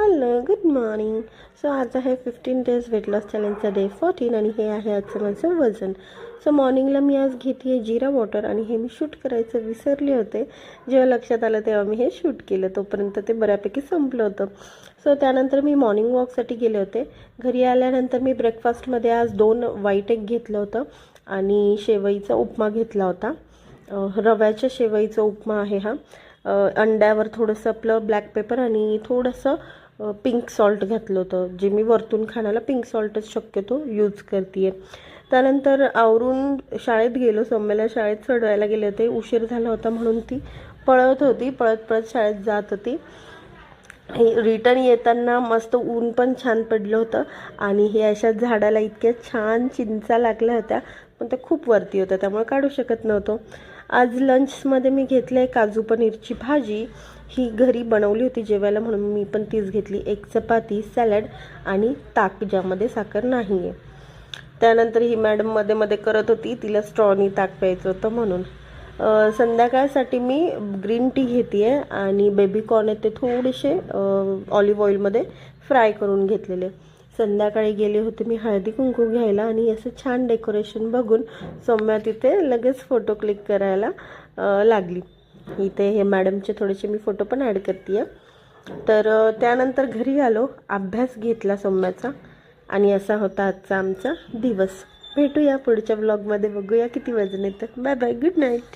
Hello good morning. So आज आहे 15 days weight loss चॅलेंजचा day 14 आणि हे आहे आजचं माझं वजन. सो मॉर्निंगला मी आज घेते आहे जिरा वॉटर आणि हे मी शूट करायचं विसरले होते. जेव्हा लक्षात आलं तेव्हा मी हे शूट केलं, तोपर्यंत ते बऱ्यापैकी संपलं होतं. सो त्यानंतर मी मॉर्निंग वॉकसाठी गेले होते. घरी आल्यानंतर मी ब्रेकफास्टमध्ये आज 2 व्हाईट एग घेतलं होतं आणि शेवईचा उपमा घेतला होता. रव्याच्या शेवईचा उपमा आहे हा. अंड्यावर थोडंसं आपलं ब्लॅक पेपर आणि थोडंसं पिंक सॉल्ट घातलं होतं, जे मी वरतून खाण्याला पिंक सॉल्टच शक्यतो यूज करते आहे. त्यानंतर आवरून शाळेत गेलो. सौम्याला शाळेत सोडवायला गेले होते. उशीर झाला होता म्हणून ती पळत पळत शाळेत जात होती. रिटर्न येताना मस्त ऊन पण छान पडलं होतं आणि हे अशा झाडाला इतक्या छान चिंचा लागल्या होत्या, पण ते खूप वरती होतं त्यामुळे काढू शकत नव्हतो. आज लंचमध्ये मी घेतलं आहे काजू पनीरची भाजी. ही घरी बनवली होती जेवायला म्हणून मी पण तीच घेतली. एक चपाती, सॅलड आणि ताक, ज्यामध्ये साखर नाही आहे. त्यानंतर ही मॅडम मध्ये मध्ये करत होती, तिला स्ट्रॉनी ताक प्यायचं होतं म्हणून. संध्याकाळसाठी मी ग्रीन टी घेते आहे आणि बेबीकॉर्न आहे ते थोडेसे ऑलिव्ह ऑइलमध्ये फ्राय करून घेतलेले. संध्याकाळी गेले होते मी हळदी कुंकू घ्यायला आणि असं छान डेकोरेशन बघून सौम्या तिथे लगेच फोटो क्लिक करायला लागली. इथे हे मॅडमचे थोडेसे मी फोटो पण ॲड करते आहे. तर त्यानंतर घरी आलो, अभ्यास घेतला सौम्याचा आणि असा होता आजचा आमचा दिवस. भेटूया पुढच्या ब्लॉगमध्ये, बघूया किती वजन येतं. Bye bye, good night.